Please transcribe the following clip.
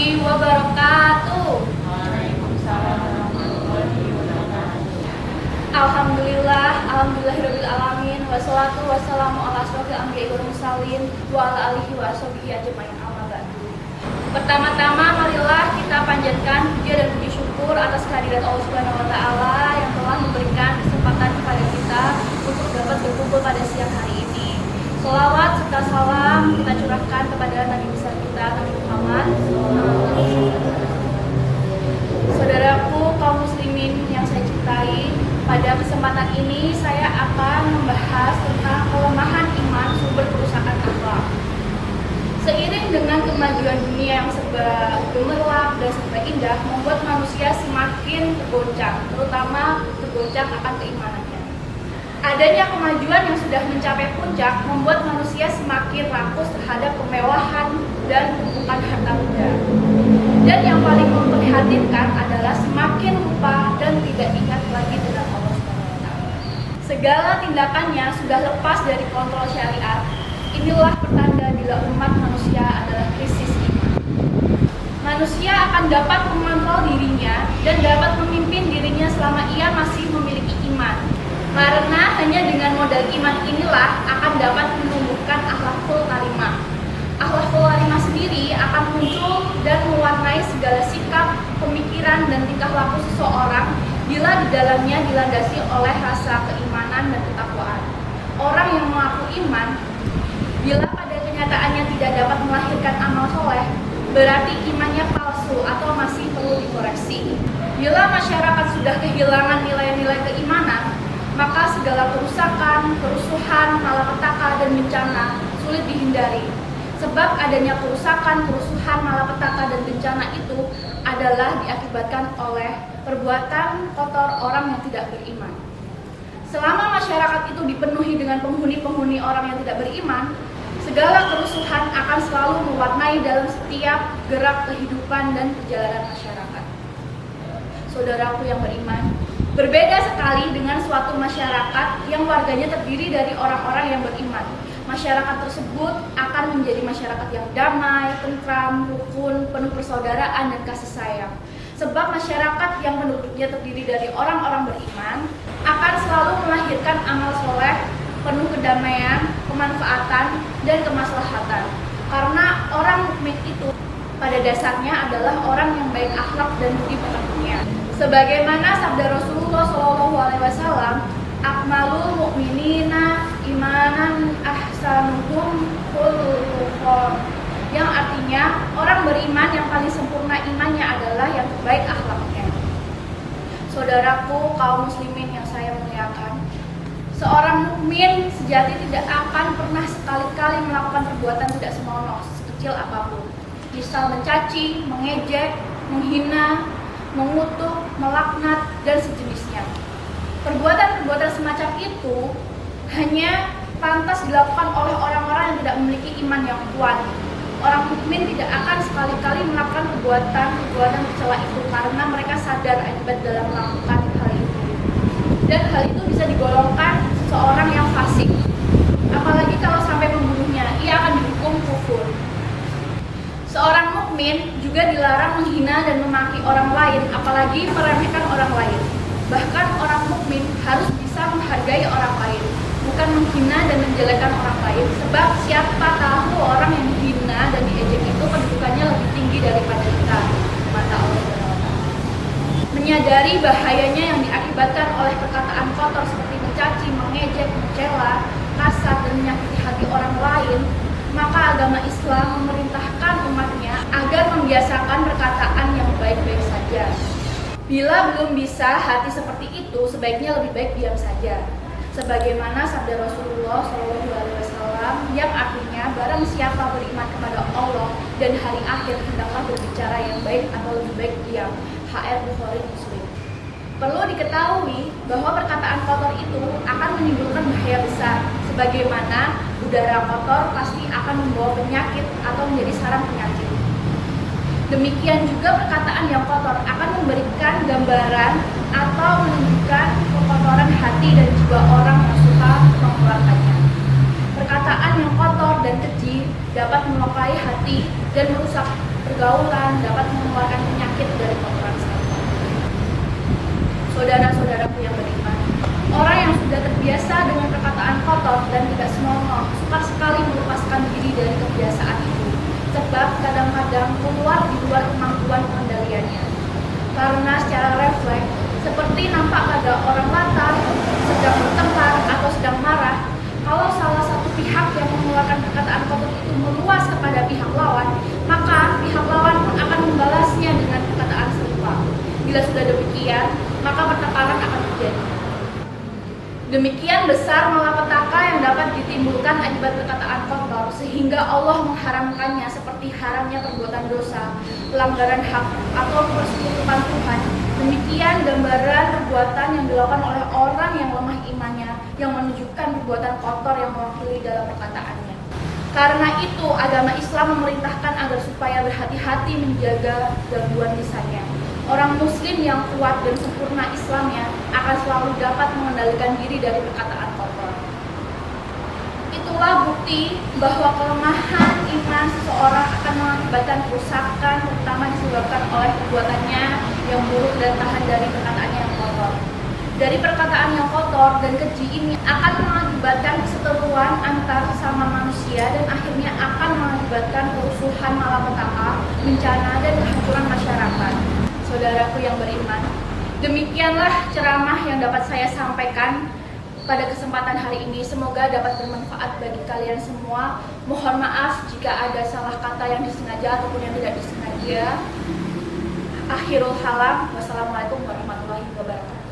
warahmatullahi wabarakatuh. Waalaikumsalam warahmatullahi wabarakatuh. Alhamdulillahirabbil alamin wassalatu wassalamu ala asyrofil anbiya'i wal mursalin wa ala alihi wa sahbihi ajmain. Amma ba'du. Pertama-tama marilah kita panjatkan puja dan puji syukur atas kehadirat Allah Subhanahu wa taala yang telah memberikan kesempatan kepada kita untuk dapat berkumpul pada siang hari ini. Sholawat serta salam kita curahkan kepada Nabi besar kita, Nabi Muhammad. Saudaraku kaum muslimin yang saya cintai, pada kesempatan ini saya akan membahas tentang kelemahan iman sumber kerusakan akhlak. Seiring dengan kemajuan dunia yang serba gemerlap dan serba indah, membuat manusia semakin tergoncang, terutama tergoncang akan keimanannya. Adanya kemajuan yang sudah mencapai puncak membuat manusia semakin rakus terhadap kemewahan dan tumpukan harta benda. Dan yang paling memprihatinkan adalah semakin lupa dan tidak ingat lagi dengan Allah SWT. Segala tindakannya sudah lepas dari kontrol syariat. Inilah pertanda bila umat manusia adalah krisis iman. Manusia akan dapat mengontrol dirinya dan dapat memimpin dirinya selama ia masih memiliki iman. Karena hanya dengan modal iman inilah akan dapat menumbuhkan akhlakul karimah. Akhlakul karimah sendiri akan muncul dan mewarnai segala sikap, pemikiran, dan tingkah laku seseorang bila di dalamnya dilandasi oleh rasa keimanan dan ketakwaan. Orang yang mengaku iman, bila pada kenyataannya tidak dapat melahirkan amal soleh, berarti imannya palsu atau masih perlu dikoreksi. Bila masyarakat sudah kehilangan nilai-nilai keimanan, maka segala kerusakan, kerusuhan, malapetaka, dan bencana sulit dihindari. Sebab adanya kerusakan, kerusuhan, malapetaka, dan bencana itu adalah diakibatkan oleh perbuatan kotor orang yang tidak beriman. Selama masyarakat itu dipenuhi dengan penghuni-penghuni orang yang tidak beriman, segala kerusuhan akan selalu mewarnai dalam setiap gerak kehidupan dan perjalanan masyarakat. Saudaraku yang beriman, berbeda sekali dengan suatu masyarakat yang warganya terdiri dari orang-orang yang beriman. Masyarakat tersebut akan menjadi masyarakat yang damai, tentram, rukun, penuh persaudaraan dan kasih sayang. Sebab masyarakat yang penduduknya terdiri dari orang-orang beriman akan selalu melahirkan amal soleh, penuh kedamaian, kemanfaatan, dan kemaslahatan. Karena orang mukmin itu pada dasarnya adalah orang yang baik akhlak dan budi pekertinya. Sebagaimana sabda Rasulullah SAW, akmalul mu'minina imanan ahsanuhum khuluqan, yang artinya orang beriman yang paling sempurna imannya adalah yang terbaik akhlaknya. Saudaraku kaum muslimin yang saya muliakan, seorang mukmin sejati tidak akan pernah sekali-kali melakukan perbuatan tidak senonoh sekecil apapun. Misal mencaci, mengejek, menghina, mengutuk, melaknat, dan sejenisnya. Perbuatan-perbuatan semacam itu hanya pantas dilakukan oleh orang-orang yang tidak memiliki iman yang kuat. Orang mukmin tidak akan sekali-kali melakukan perbuatan tercela itu karena mereka sadar akibat dalam melakukan hal itu. Dan hal itu bisa digolongkan seorang yang fasik. Apalagi kalau sampai membunuhnya, ia akan dihukum kufur. Seorang mukmin juga dilarang menghina dan memaki orang lain, apalagi meremehkan orang lain. Bahkan orang mukmin harus bisa menghargai orang lain, bukan menghina dan menjelekkan orang lain. Sebab siapa tahu orang yang dihina dan diejek itu kedudukannya lebih tinggi daripada kita di mata Allah SWT. Menyadari bahayanya yang diakibatkan oleh perkataan kotor seperti mencaci, mengejek, mencela, kasar, dan menyakiti hati orang lain, maka agama Islam memerintahkan umatnya agar membiasakan perkataan yang baik-baik saja. Bila belum bisa hati seperti itu, sebaiknya lebih baik diam saja. Sebagaimana sabda Rasulullah SAW yang artinya barang siapa beriman kepada Allah dan hari akhir hendaklah berbicara yang baik atau lebih baik diam. HR Bukhari Muslim. Perlu diketahui bahwa perkataan kotor itu akan menimbulkan bahaya besar. Sebagaimana udara kotor pasti akan membawa penyakit atau menjadi sarang penyakit. Demikian juga perkataan yang kotor akan memberikan gambaran atau menunjukkan kekotoran hati dan jiwa orang yang suka mengeluarkannya. Perkataan yang kotor dan keji dapat melukai hati dan merusak pergaulan dapat mengeluarkan penyakit dari kotoran setan. Saudara-saudaraku yang beriman, orang yang sudah terbiasa dengan perkataan kotor dan tidak senonoh sukar sekali melepaskan diri dari kebiasaan itu, sebab kadang-kadang keluar di luar kemampuan pengendaliannya. Karena secara refleks, seperti nampak pada orang latar, sedang bertengkar atau sedang marah, kalau salah satu pihak yang mengeluarkan perkataan kotor itu meluas kepada pihak lawan, maka pihak lawan pun akan membalasnya dengan perkataan serupa. Bila sudah demikian, maka pertengkaran akan terjadi. Demikian besar malapetaka yang dapat ditimbulkan akibat perkataan kotor, sehingga Allah mengharamkannya seperti haramnya perbuatan dosa, pelanggaran hak, atau persekutuan Tuhan. Demikian gambaran perbuatan yang dilakukan oleh orang yang lemah imannya, yang menunjukkan perbuatan kotor yang mewakili dalam perkataannya. Karena itu, agama Islam memerintahkan agar supaya berhati-hati menjaga gangguan lisannya. Orang muslim yang kuat dan sempurna Islamnya akan selalu dapat mengendalikan diri dari perkataan kotor. Itulah bukti bahwa kelemahan iman seseorang akan mengakibatkan kerusakan, terutama disebabkan oleh perbuatannya yang buruk dan tahan dari perkataannya yang kotor. Dari perkataan yang kotor dan keji ini akan mengakibatkan keseteruan antar sesama manusia dan akhirnya akan mengakibatkan kerusuhan, malapetaka, bencana, dan kehancuran masyarakat. Saudaraku yang beriman, demikianlah ceramah yang dapat saya sampaikan pada kesempatan hari ini. Semoga dapat bermanfaat bagi kalian semua. Mohon maaf jika ada salah kata yang disengaja ataupun yang tidak disengaja. Akhirul halam. Wassalamualaikum warahmatullahi wabarakatuh.